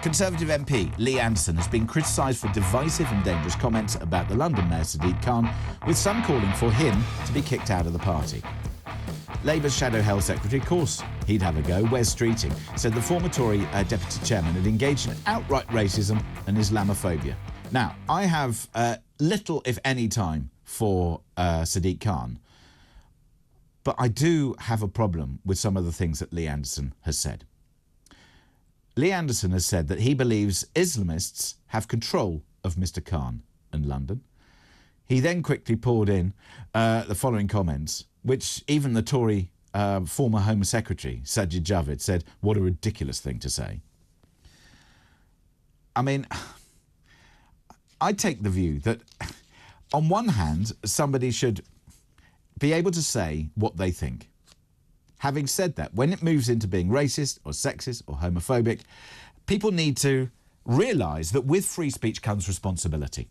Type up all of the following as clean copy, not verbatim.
Conservative MP Lee Anderson has been criticised for divisive and dangerous comments about the London Mayor Sadiq Khan, with some calling for him to be kicked out of the party. Labour's Shadow Health Secretary, of course, he'd have a go, Wes Streeting, said the former Tory deputy chairman had engaged in outright racism and Islamophobia. Now, I have little, if any, time for Sadiq Khan, but I do have a problem with some of the things that Lee Anderson has said. Lee Anderson has said that he believes Islamists have control of Mr. Khan in London. He then quickly poured in the following comments, which even the Tory former Home Secretary, Sajid Javid, said, what a ridiculous thing to say. I mean, I take the view that, on one hand, somebody should be able to say what they think. Having said that, when it moves into being racist or sexist or homophobic, people need to realise that with free speech comes responsibility.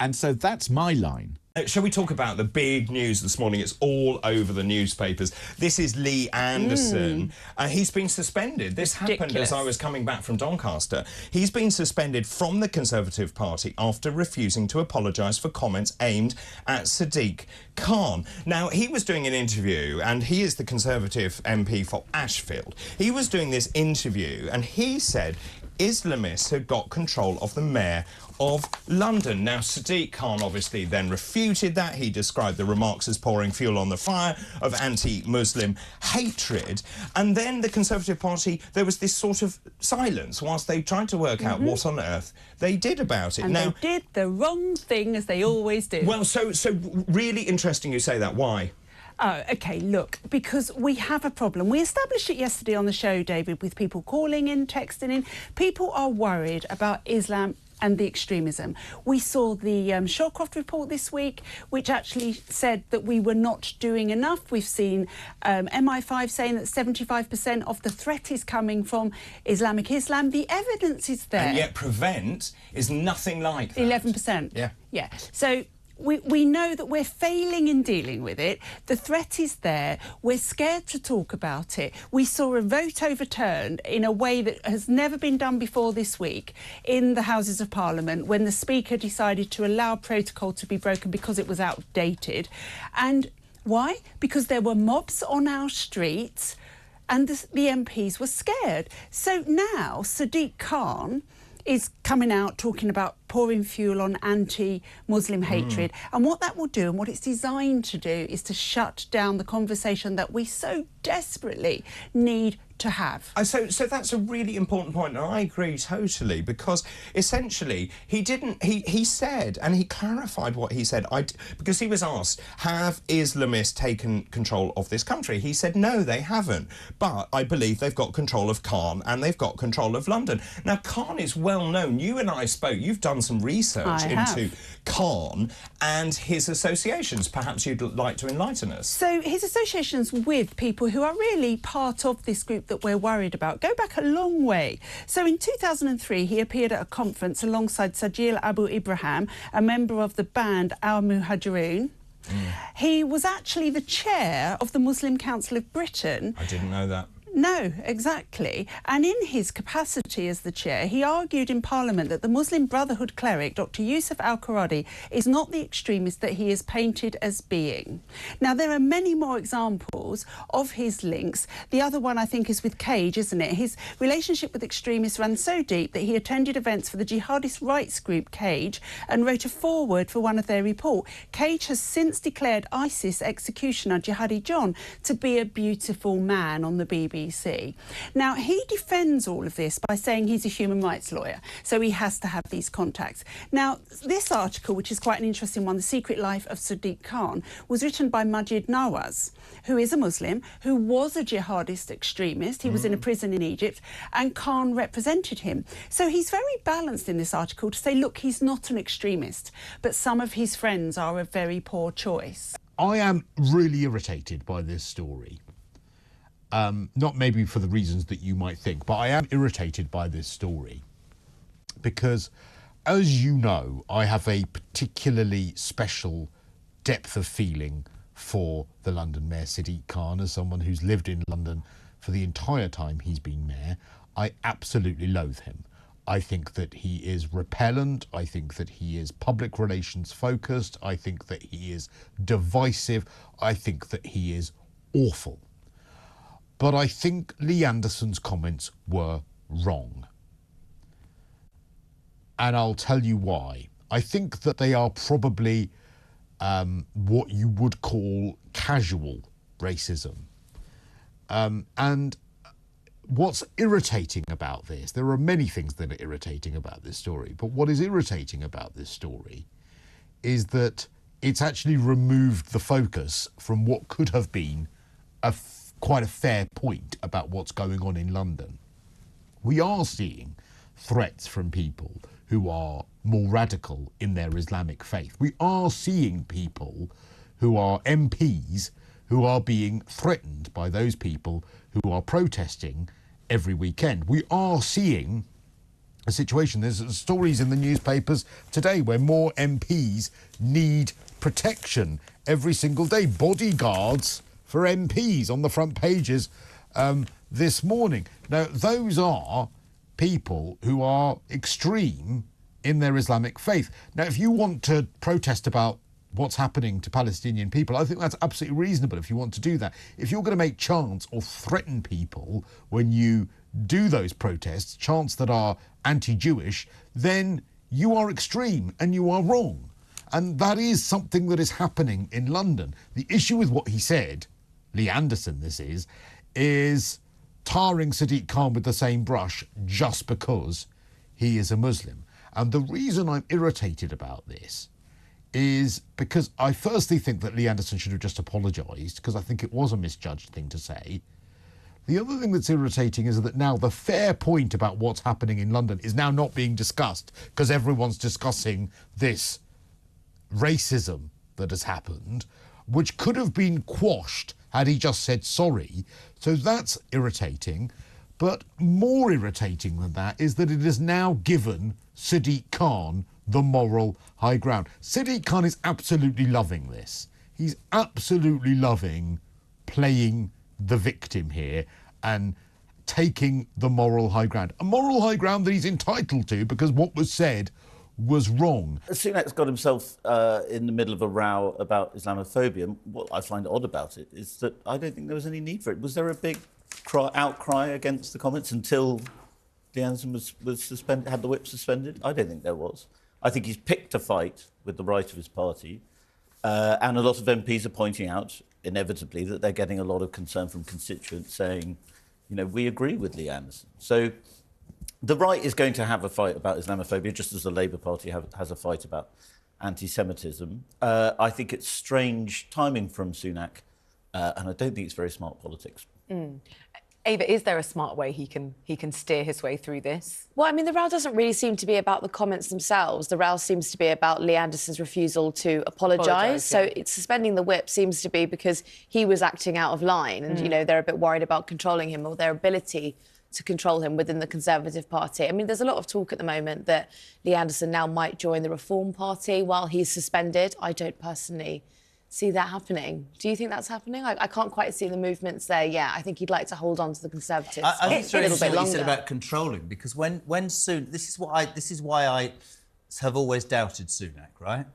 And so that's my line. Shall we talk about the big news this morning? It's all over the newspapers. This is Lee Anderson. He's been suspended. This happened as I was coming back from Doncaster. He's been suspended from the Conservative Party after refusing to apologise for comments aimed at Sadiq Khan. Now, he was doing an interview, and he is the Conservative MP for Ashfield. He was doing this interview, and he said Islamists had got control of the mayor of London. Now, Sadiq Khan obviously then refuted that. He described the remarks as pouring fuel on the fire of anti-Muslim hatred. And then the Conservative Party, there was this sort of silence whilst they tried to work out what on earth they did about it. And now, they did the wrong thing, as they always do. Well, so really interesting you say that. Why? Oh, OK, look, because we have a problem. We established it yesterday on the show, David, with people calling in, texting in. People are worried about Islam and the extremism. We saw the Shawcroft report this week, which actually said that we were not doing enough. We've seen MI5 saying that 75% of the threat is coming from Islamic Islam. The evidence is there. And yet prevent is nothing like that. 11%. Yeah. Yeah. So we know that we're failing in dealing with it. The threat is there. We're scared to talk about it. We saw a vote overturned in a way that has never been done before this week in the Houses of Parliament when the Speaker decided to allow protocol to be broken because it was outdated. And why? Because there were mobs on our streets and the MPs were scared. So now Sadiq Khan is coming out talking about pouring fuel on anti-Muslim hatred. And what that will do and what it's designed to do is to shut down the conversation that we so desperately need to have. So that's a really important point, and I agree totally, because essentially he said, and he clarified what he said, because he was asked, have Islamists taken control of this country? He said, no, they haven't, but I believe they've got control of Khan and they've got control of London. Now, Khan is well known. You and I spoke, you've done some research into Khan and his associations. Perhaps you'd like to enlighten us. So his associations with people who are really part of this group that we're worried about go back a long way. So in 2003, he appeared at a conference alongside Sajil Abu Ibrahim, a member of the band Al Muhajirun. He was actually the chair of the Muslim Council of Britain. I didn't know that. No, exactly. And in his capacity as the chair, he argued in Parliament that the Muslim Brotherhood cleric, Dr. Yusuf al-Qaradi, is not the extremist that he is painted as being. Now, there are many more examples of his links. The other one, I think, is with Cage, isn't it? His relationship with extremists ran so deep that he attended events for the jihadist rights group Cage and wrote a foreword for one of their report. Cage has since declared ISIS executioner Jihadi John to be a beautiful man on the BBC. Now, he defends all of this by saying he's a human rights lawyer, so he has to have these contacts. Now, this article, which is quite an interesting one, The Secret Life of Sadiq Khan, was written by Majid Nawaz, who is a Muslim, who was a jihadist extremist. He was in a prison in Egypt, and Khan represented him. So he's very balanced in this article to say, look, he's not an extremist, but some of his friends are a very poor choice. I am really irritated by this story. Not maybe for the reasons that you might think, but I am irritated by this story because, as you know, I have a particularly special depth of feeling for the London Mayor Sadiq Khan as someone who's lived in London for the entire time he's been mayor. I absolutely loathe him. I think that he is repellent. I think that he is public relations focused. I think that he is divisive. I think that he is awful. But I think Lee Anderson's comments were wrong. And I'll tell you why. I think that they are probably what you would call casual racism. And what's irritating about this, there are many things that are irritating about this story, but what is irritating about this story is that it's actually removed the focus from what could have been quite a fair point about what's going on in London. We are seeing threats from people who are more radical in their Islamic faith. We are seeing people who are MPs who are being threatened by those people who are protesting every weekend. We are seeing a situation, there's stories in the newspapers today where more MPs need protection every single day. Bodyguards for MPs on the front pages this morning. Now, those are people who are extreme in their Islamic faith. Now, if you want to protest about what's happening to Palestinian people, I think that's absolutely reasonable if you want to do that. If you're going to make chants or threaten people when you do those protests, chants that are anti-Jewish, then you are extreme and you are wrong. And that is something that is happening in London. The issue with what he said, Lee Anderson this is tarring Sadiq Khan with the same brush just because he is a Muslim. And the reason I'm irritated about this is because I firstly think that Lee Anderson should have just apologised, because I think it was a misjudged thing to say. The other thing that's irritating is that now the fair point about what's happening in London is now not being discussed because everyone's discussing this racism that has happened, which could have been quashed had he just said sorry. So that's irritating. But more irritating than that is that it has now given Sadiq Khan the moral high ground. Sadiq Khan is absolutely loving this. He's absolutely loving playing the victim here and taking the moral high ground. A moral high ground that he's entitled to because what was said was wrong. Sunak's got himself in the middle of a row about Islamophobia. What I find odd about it is that I don't think there was any need for it. Was there a big outcry against the comments until Lee Anderson was suspended, had the whip suspended? I don't think there was. I think he's picked a fight with the right of his party, and a lot of MPs are pointing out, inevitably, that they're getting a lot of concern from constituents saying, you know, we agree with Lee Anderson. So the right is going to have a fight about Islamophobia, just as the Labour Party has a fight about anti-Semitism. I think it's strange timing from Sunak, and I don't think it's very smart politics. Ava, is there a smart way he can steer his way through this? Well, I mean, the row doesn't really seem to be about the comments themselves. The row seems to be about Lee Anderson's refusal to apologise. So it's suspending the whip seems to be because he was acting out of line and, you know, they're a bit worried about controlling him or their ability to control him within the Conservative Party. I mean, there's a lot of talk at the moment that Lee Anderson now might join the Reform Party while he's suspended. I don't personally see that happening. Do you think that's happening? I can't quite see the movements there yet. I think he'd like to hold on to the Conservatives I think it's a little bit what longer. you said about controlling, because when this is why I have always doubted Sunak, right?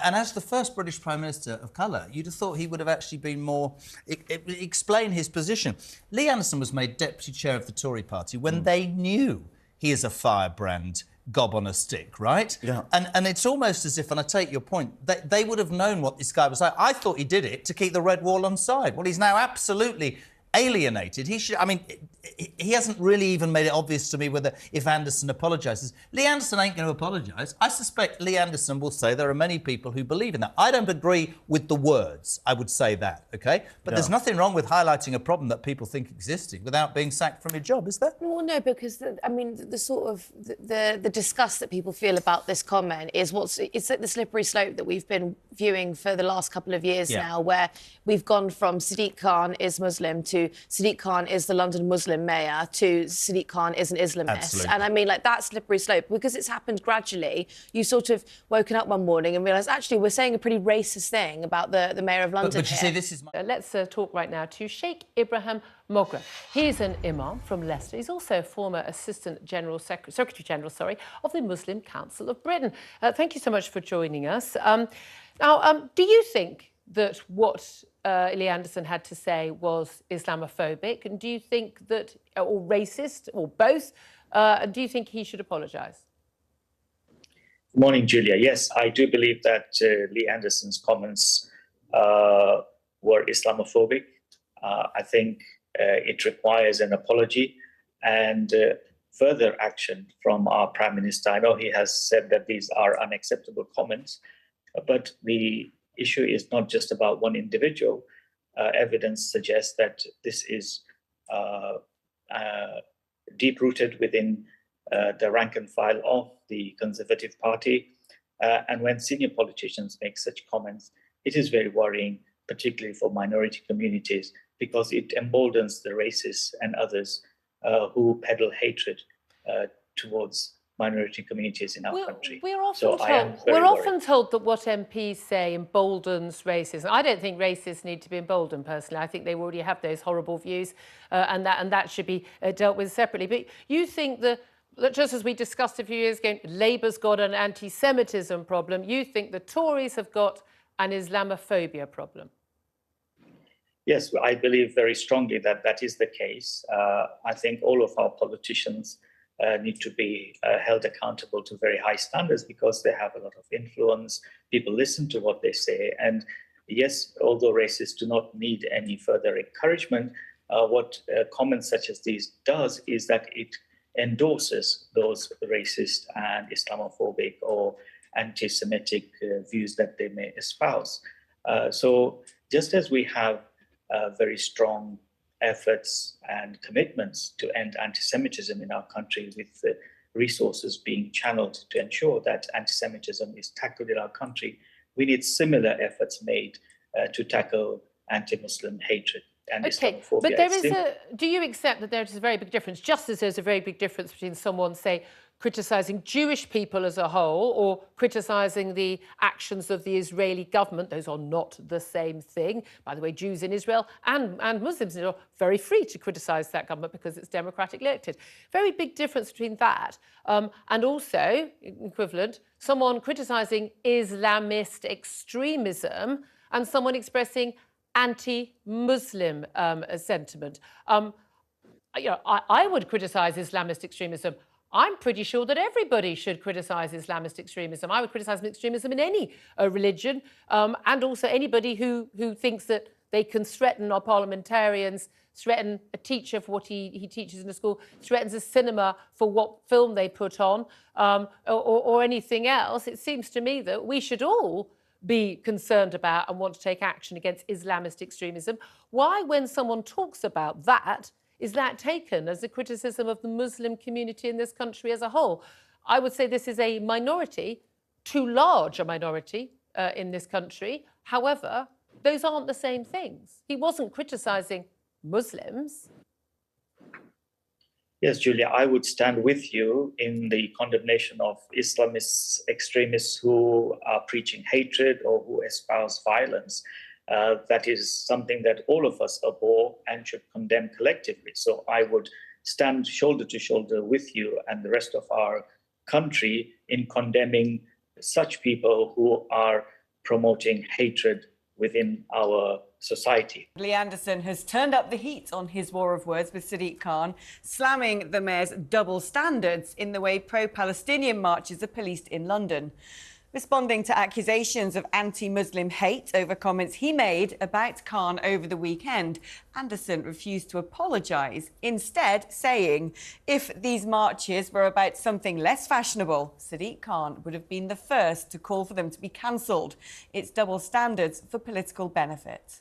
And as the first British Prime Minister of colour, you'd have thought he would have actually been more... explain his position. Lee Anderson was made Deputy Chair of the Tory Party when they knew he is a firebrand gob on a stick, right? Yeah. And it's almost as if, and I take your point, they would have known what this guy was like. I thought he did it to keep the red wall on side. Well, he's now absolutely alienated. He should... I mean, he hasn't really even made it obvious to me whether if Anderson apologises. Lee Anderson ain't going to apologise. I suspect Lee Anderson will say there are many people who believe in that. I don't agree with the words, I would say that, OK? But there's nothing wrong with highlighting a problem that people think existing without being sacked from your job, is there? Well, no, because, the sort of... The disgust that people feel about this comment is it's like the slippery slope that we've been viewing for the last couple of years now, where we've gone from Sadiq Khan is Muslim to to Sadiq Khan is the London Muslim mayor to Sadiq Khan is an Islamist. Absolutely. And I mean, like, that slippery slope, because it's happened gradually, you sort of woken up one morning and realised, actually, we're saying a pretty racist thing about the mayor of London. But you see, this is... Let's talk right now to Sheikh Ibrahim Mogra. He's an imam from Leicester. He's also a former Assistant General Secretary General of the Muslim Council of Britain. Thank you so much for joining us. Now, do you think that what Lee Anderson had to say was Islamophobic, and do you think that, or racist, or both? Do you think he should apologise? Good morning, Julia. Yes, I do believe that Lee Anderson's comments were Islamophobic. I think it requires an apology and further action from our Prime Minister. I know he has said that these are unacceptable comments, but the issue is not just about one individual. Evidence suggests that this is deep-rooted within the rank and file of the Conservative Party. And when senior politicians make such comments, it is very worrying, particularly for minority communities, because it emboldens the racists and others who peddle hatred towards minority communities in our country. We're often told that what MPs say emboldens racism. I don't think racists need to be emboldened, personally. I think they already have those horrible views, and that should be dealt with separately. But you think that, just as we discussed a few years ago, Labour's got an anti-Semitism problem. You think the Tories have got an Islamophobia problem? Yes, I believe very strongly that that is the case. I think all of our politicians need to be held accountable to very high standards because they have a lot of influence. People listen to what they say. And yes, although racists do not need any further encouragement, what comments such as these does is that it endorses those racist and Islamophobic or anti-Semitic views that they may espouse. So just as we have very strong efforts and commitments to end anti-Semitism in our country, with resources being channeled to ensure that anti-Semitism is tackled in our country, we need similar efforts made to tackle anti-Muslim hatred and Islamophobia. But there is do you accept that there is a very big difference, just as there's a very big difference between someone, say, criticising Jewish people as a whole or criticising the actions of the Israeli government? Those are not the same thing. By the way, Jews in Israel and Muslims in Israel are very free to criticise that government because it's democratically elected. Very big difference between that and also, equivalent, someone criticising Islamist extremism and someone expressing anti-Muslim sentiment. I would criticise Islamist extremism. I'm pretty sure that everybody should criticise Islamist extremism. I would criticise extremism in any religion, and also anybody who thinks that they can threaten our parliamentarians, threaten a teacher for what he teaches in a school, threatens a cinema for what film they put on, or anything else. It seems to me that we should all be concerned about and want to take action against Islamist extremism. Why, when someone talks about that, is that taken as a criticism of the Muslim community in this country as a whole? I would say this is a minority, too large a minority in this country. However, those aren't the same things. He wasn't criticising Muslims. Yes, Julia, I would stand with you in the condemnation of Islamists, extremists who are preaching hatred or who espouse violence. That is something that all of us abhor and should condemn collectively. So I would stand shoulder to shoulder with you and the rest of our country in condemning such people who are promoting hatred within our society. Lee Anderson has turned up the heat on his war of words with Sadiq Khan, slamming the mayor's double standards in the way pro-Palestinian marches are policed in London. Responding to accusations of anti-Muslim hate over comments he made about Khan over the weekend, Anderson refused to apologise, instead saying if these marches were about something less fashionable, Sadiq Khan would have been the first to call for them to be cancelled. It's double standards for political benefit.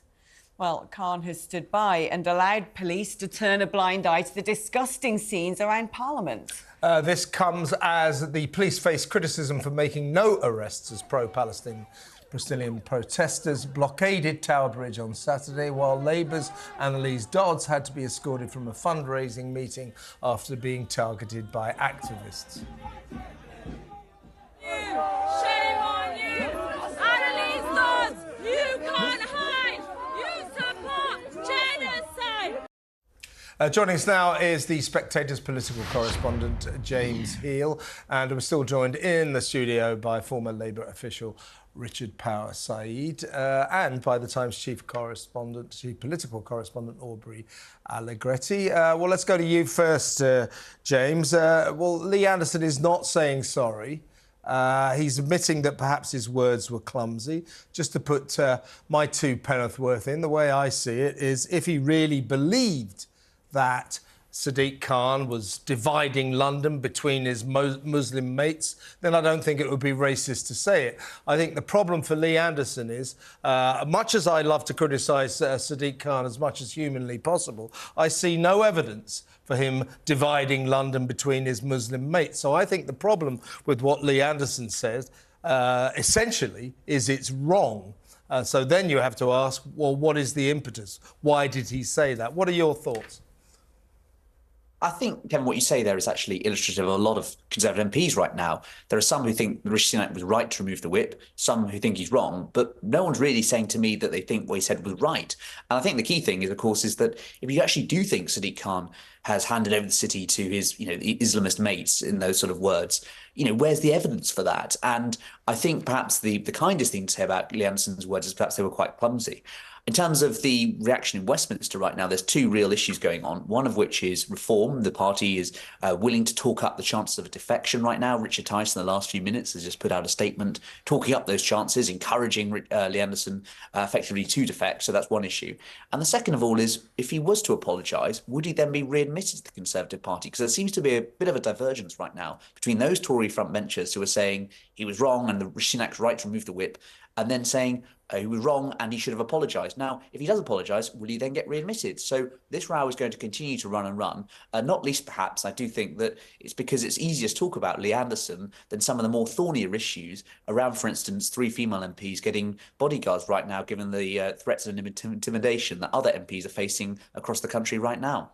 Well, Khan has stood by and allowed police to turn a blind eye to the disgusting scenes around Parliament. This comes as the police face criticism for making no arrests as pro-Palestinian Bristolian protesters blockaded Tower Bridge on Saturday, while Labour's Annalise Dodds had to be escorted from a fundraising meeting after being targeted by activists. Shame on you! Annalise Dodds! You can't hide! You support genocide! Joining us now is the Spectator's political correspondent, James Heal, and we're still joined in the studio by former Labour official Richard Power Said, and by the Times chief political correspondent, Aubrey Allegretti. Well, let's go to you first, James. Well, Lee Anderson is not saying sorry. He's admitting that perhaps his words were clumsy. Just to put my 2 penn'orth worth in, the way I see it is, if he really believed that Sadiq Khan was dividing London between his Muslim mates, then I don't think it would be racist to say it. I think the problem for Lee Anderson is, much as I love to criticise Sadiq Khan as much as humanly possible, I see no evidence for him dividing London between his Muslim mates. So I think the problem with what Lee Anderson says, essentially, is it's wrong. So then you have to ask, well, what is the impetus? Why did he say that? What are your thoughts? I think, Kevin, what you say there is actually illustrative of a lot of Conservative MPs right now. There are some who think Rishi Sunak was right to remove the whip, some who think he's wrong, but no one's really saying to me that they think what he said was right. And I think the key thing is, of course, is that if you actually do think Sadiq Khan has handed over the city to his, the Islamist mates, in those sort of words, where's the evidence for that? And I think perhaps the kindest thing to say about Lee Anderson's words is perhaps they were quite clumsy. In terms of the reaction in Westminster right now, there's 2 real issues going on, one of which is reform. The party is willing to talk up the chances of a defection right now. Richard Tice, in the last few minutes, has just put out a statement talking up those chances, encouraging Lee Anderson effectively to defect. So that's one issue. And the second of all is, if he was to apologise, would he then be readmitted to the Conservative Party? Because there seems to be a bit of a divergence right now between those Tory frontbenchers who are saying he was wrong and the Rishi Sunak's right to remove the whip, and then saying he was wrong and he should have apologised. Now, if he does apologise, will he then get readmitted? So this row is going to continue to run and run. Not least, perhaps, I do think that it's because it's easier to talk about Lee Anderson than some of the more thornier issues around, for instance, 3 female MPs getting bodyguards right now, given the threats and intimidation that other MPs are facing across the country right now.